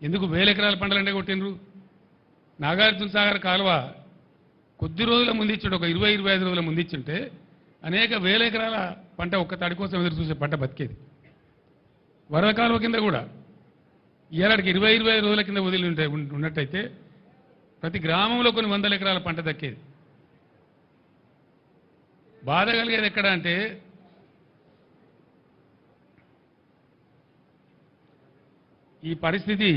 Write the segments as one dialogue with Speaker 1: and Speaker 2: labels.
Speaker 1: ఎందుకు వేల ఎకరాల పంటలంటే కొట్టినరు? నాగార్జున సాగర్ కాలువ కొద్ది రోజుల ముందు ఇచ్చాడు, ఒక 20-25 రోజుల ముందు ఇచ్చింటే అనేక వేల ఎకరాల పంట ఒక్క తడి కోసం ఎదురు చూసే పంట బతికేది. వరద కాలువ కింద కూడా ఇలాంటికి 20-25 రోజుల కింద వదిలి ఉన్నట్టయితే ప్రతి గ్రామంలో కొన్ని వందల ఎకరాల పంట దక్కేది. బాధ కలిగేది ఎక్కడ అంటే ఈ పరిస్థితి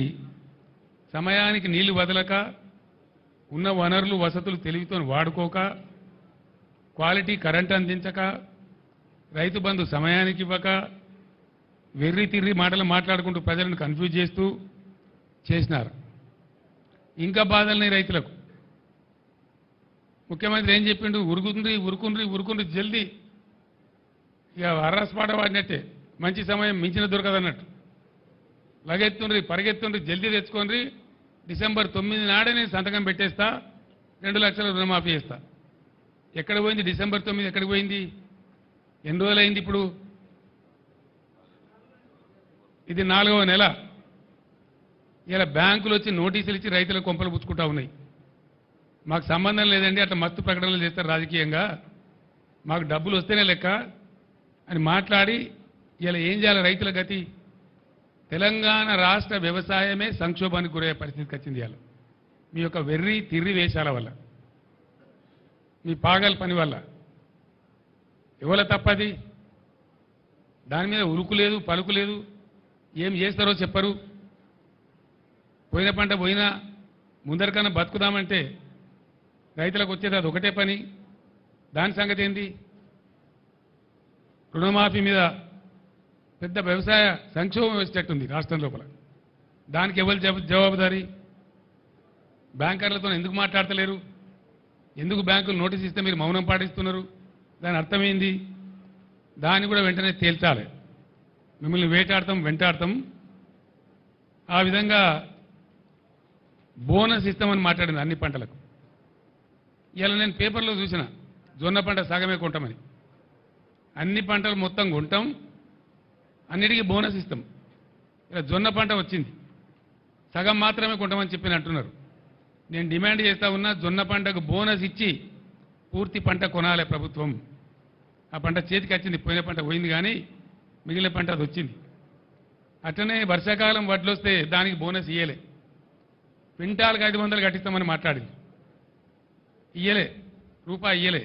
Speaker 1: సమయానికి నీళ్లు వదలక, ఉన్న వనరులు వసతులు తెలివితో వాడుకోక, క్వాలిటీ కరెంట్ అందించక, రైతు బంధు సమయానికి ఇవ్వక, వెర్రి తిర్రి మాటలు మాట్లాడుకుంటూ ప్రజలను కన్ఫ్యూజ్ చేస్తూ చేసినారు. ఇంకా బాధల్ని రైతులకు. ముఖ్యమంత్రి ఏం చెప్పిండు? ఉరుకుండ్రి జల్దీ. ఇక అర్రస్పాట వాడినట్టే, మంచి సమయం మించిన దొరకదన్నట్టు. లగెత్తుండ్రి, పరిగెత్తుండ్రి, జల్దీ తెచ్చుకోండి, డిసెంబర్ 9 నాడే నేను సంతకం పెట్టేస్తా, 2 లక్షల రుణమాఫీ చేస్తా. ఎక్కడ పోయింది డిసెంబర్ 9? ఎక్కడికి పోయింది? ఎన్ని రోజులైంది ఇప్పుడు? ఇది 4వ నెల. ఇలా బ్యాంకులు వచ్చి నోటీసులు ఇచ్చి రైతులకు కొంపలు పుచ్చుకుంటా ఉన్నాయి. మాకు సంబంధం లేదండి, అట్లా మస్తు ప్రకటనలు చేస్తారు రాజకీయంగా, మాకు డబ్బులు వస్తేనే లెక్క అని మాట్లాడి ఇలా ఏం చేయాలి రైతుల గతి? తెలంగాణ రాష్ట్ర వ్యవసాయమే సంక్షోభానికి గురయ్యే పరిస్థితికి వచ్చింది. ఇవాళ మీ యొక్క వెర్రి తిర్రి వేషాల వల్ల, మీ పాగల్ పని వల్ల. ఎవల తప్పది? దాని మీద ఉరుకు లేదు, పలుకు లేదు. ఏం చేస్తారో చెప్పరు. పోయిన పంట పోయినా ముందరికన్నా బతుకుదామంటే రైతులకు వచ్చేది అది ఒకటే పని. దాని సంగతి ఏంది? రుణమాఫీ మీద పెద్ద వ్యవసాయ సంక్షోభం వచ్చేటట్టుంది రాష్ట్రం లోపల. దానికి ఎవరు జవాబుదారీ? బ్యాంకర్లతో ఎందుకు మాట్లాడతలేరు? ఎందుకు బ్యాంకులు నోటీస్ ఇస్తే మీరు మౌనం పాటిస్తున్నారు? దాని అర్థమైంది. దాన్ని కూడా వెంటనే తేల్చాలి. మిమ్మల్ని వెంటాడతాం. ఆ విధంగా బోనస్ ఇస్తామని మాట్లాడింది అన్ని పంటలకు. ఇలా నేను పేపర్లో చూసిన, జొన్న పంట సగమే కొంటామని. అన్ని పంటలు మొత్తం కొంటాం, అన్నిటికీ బోనస్ ఇస్తాం. ఇలా జొన్న పంట వచ్చింది, సగం మాత్రమే కొంటామని చెప్పి అంటున్నారు. నేను డిమాండ్ చేస్తా ఉన్నా, జొన్న పంటకు బోనస్ ఇచ్చి పూర్తి పంట కొనాలి ప్రభుత్వం. ఆ పంట చేతికి వచ్చింది, పోయిన పంట పోయింది కానీ మిగిలిన పంట అది వచ్చింది. అట్లనే వర్షాకాలం వడ్లు వస్తే దానికి బోనస్ ఇయ్యలే. క్వింటాల్కి 500 కట్టిస్తామని మాట్లాడింది, ఇయ్యలే, రూపాయి ఇయ్యలే.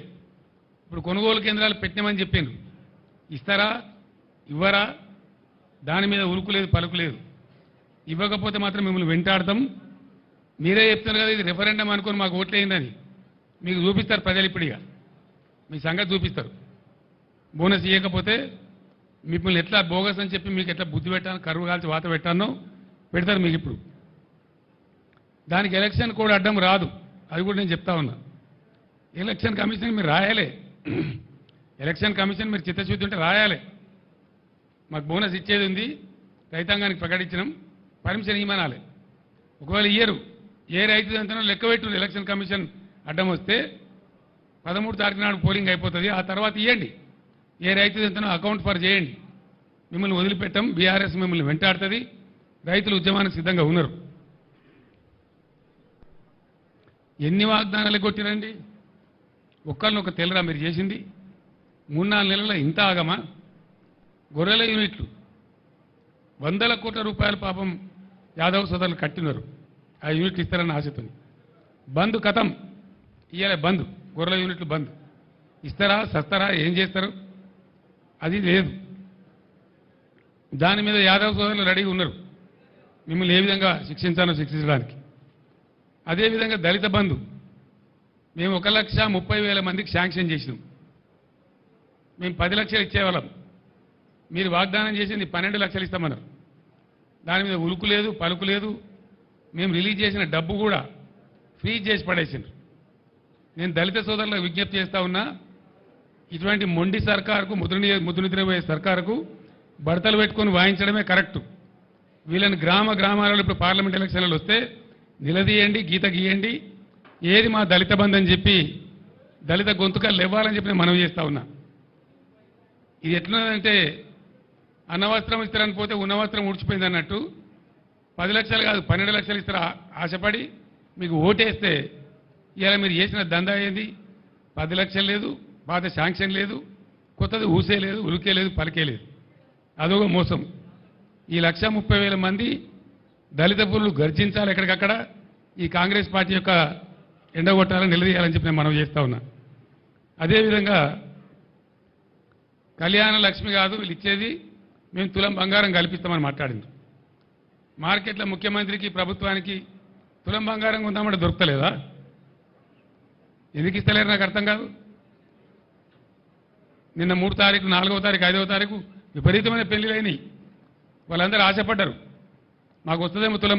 Speaker 1: ఇప్పుడు కొనుగోలు కేంద్రాలు పెట్టినామని చెప్పిండ్రు, ఇస్తారా ఇవ్వరా? దాని మీద ఉరుకు లేదు, పలుకు లేదు. ఇవ్వకపోతే మాత్రం మిమ్మల్ని వెంటాడతాం. మీరే చెప్తున్నారు కదా ఇది రెఫరెండం అనుకుని మాకు ఓట్లేయిందని. మీకు చూపిస్తారు ప్రజలు, ఇప్పుడిగా మీ సంగతి చూపిస్తారు. బోనస్ ఇవ్వకపోతే మిమ్మల్ని ఎట్లా బోగస్ అని చెప్పి మీకు ఎట్లా బుద్ధి పెట్టాను, కరువు కాల్చి వాత పెట్టానో పెడతారు మీకు. ఇప్పుడు దానికి ఎలక్షన్ కోడ్ అడ్డం రాదు, అది కూడా నేను చెప్తా ఉన్నా. ఎలక్షన్ కమిషన్ మీరు రాయాలి, ఎలక్షన్ కమిషన్ మీరు చిత్తశుద్ధి ఉంటే రాయాలి. మాకు బోనస్ ఇచ్చేది ఉంది, రైతాంగానికి ప్రకటించినాం, పర్మిషన్ ఇవ్వనాలి. ఒకవేళ ఇయ్యరు, ఏ రైతు ఎంతనో లెక్క పెట్టు. ఎలక్షన్ కమిషన్ అడ్డం వస్తే 13 తారీఖు నాడు పోలింగ్ అయిపోతుంది, ఆ తర్వాత ఇవ్వండి. ఏ రైతు ఎంతనో అకౌంట్ ఫర్ చేయండి. మిమ్మల్ని వదిలిపెట్టాం, బీఆర్ఎస్ మిమ్మల్ని వెంటాడుతుంది. రైతులు ఉద్యమానికి సిద్ధంగా ఉన్నారు. ఎన్ని వాగ్దానాలు కొట్టిరండి? ఒక్కరినొక తెల్లరా మీరు చేసింది? 3-4 నెలల ఇంత ఆగమా? గొర్రెల యూనిట్లు 100ల కోట్ల రూపాయలు పాపం యాదవ్ సోదరులు కట్టినారు, ఆ యూనిట్లు ఇస్తారన్న ఆశతో. బంద్ కథం, ఇయ్యాలి బంద్, గొర్రెల యూనిట్లు బంద్. ఇస్తారా సస్తారా ఏం చేస్తారు? అది లేదు. దాని మీద యాదవ్ సోదరులు రెడీగా ఉన్నారు మిమ్మల్ని ఏ విధంగా శిక్షించాలో శిక్షించడానికి. అదేవిధంగా దళిత బంధు మేము 1,30,000 మందికి శాంక్షన్ చేసినాం. మేము 10 లక్షలు ఇచ్చేవాళ్ళం, మీరు వాగ్దానం చేసింది 12 లక్షలు ఇస్తామన్నారు. దాని మీద ఉలుకు లేదు, పలుకు లేదు. మేము రిలీజ్ చేసిన డబ్బు కూడా ఫ్రీజ్ చేసి పడేసిండ్రు. నేను దళిత సోదరులకు విజ్ఞప్తి చేస్తా ఉన్నా, ఇటువంటి మొండి సర్కారుకు, ముద్దు నిద్రపోయే సర్కారుకు బడతలు పెట్టుకొని వాయించడమే కరెక్టు. వీళ్ళని గ్రామాలలో ఇప్పుడు పార్లమెంట్ ఎలక్షన్లు వస్తే నిలదీయండి, గీత గీయండి. ఏది మా దళిత బంధు అని చెప్పి దళిత గొంతుకలు ఇవ్వాలని చెప్పి నేను మనవి చేస్తా ఉన్నా. ఇది ఎట్లున్నదంటే అన్నవస్త్రం ఇస్తారని పోతే ఉన్నవస్త్రం ఊడ్చిపోయింది అన్నట్టు 10 లక్షలు కాదు 12 లక్షలు ఇస్తారు ఆశపడి మీకు ఓటేస్తే ఇలా మీరు చేసిన దందా ఏంది? 10 లక్షలు లేదు, పాత శాంక్షన్ లేదు, కొత్తది ఊసే లేదు, ఉలికే లేదు, పలికే లేదు. అదొక మోసం. ఈ 1,30,000 మంది దళిత పురులు గర్జించాలి ఎక్కడికక్కడ. ఈ కాంగ్రెస్ పార్టీ యొక్క ఎండగొట్టాలని నిలదీయాలని చెప్పి నేను మనవి చేస్తా ఉన్నా. అదేవిధంగా కళ్యాణ లక్ష్మి కాదు వీళ్ళు ఇచ్చేది, మేము తులం బంగారం కల్పిస్తామని మాట్లాడింది. మార్కెట్లో ముఖ్యమంత్రికి ప్రభుత్వానికి తులం బంగారం ఉందామంటే దొరకలేదా? ఎందుకు ఇస్తలేరు నాకు అర్థం కాదు. నిన్న 3వ తారీఖు, 4వ తారీఖు, 5వ తారీఖు విపరీతమైన పెళ్లిలైనవి. వాళ్ళందరూ ఆశపడ్డారు మాకు వస్తుందేమో తులం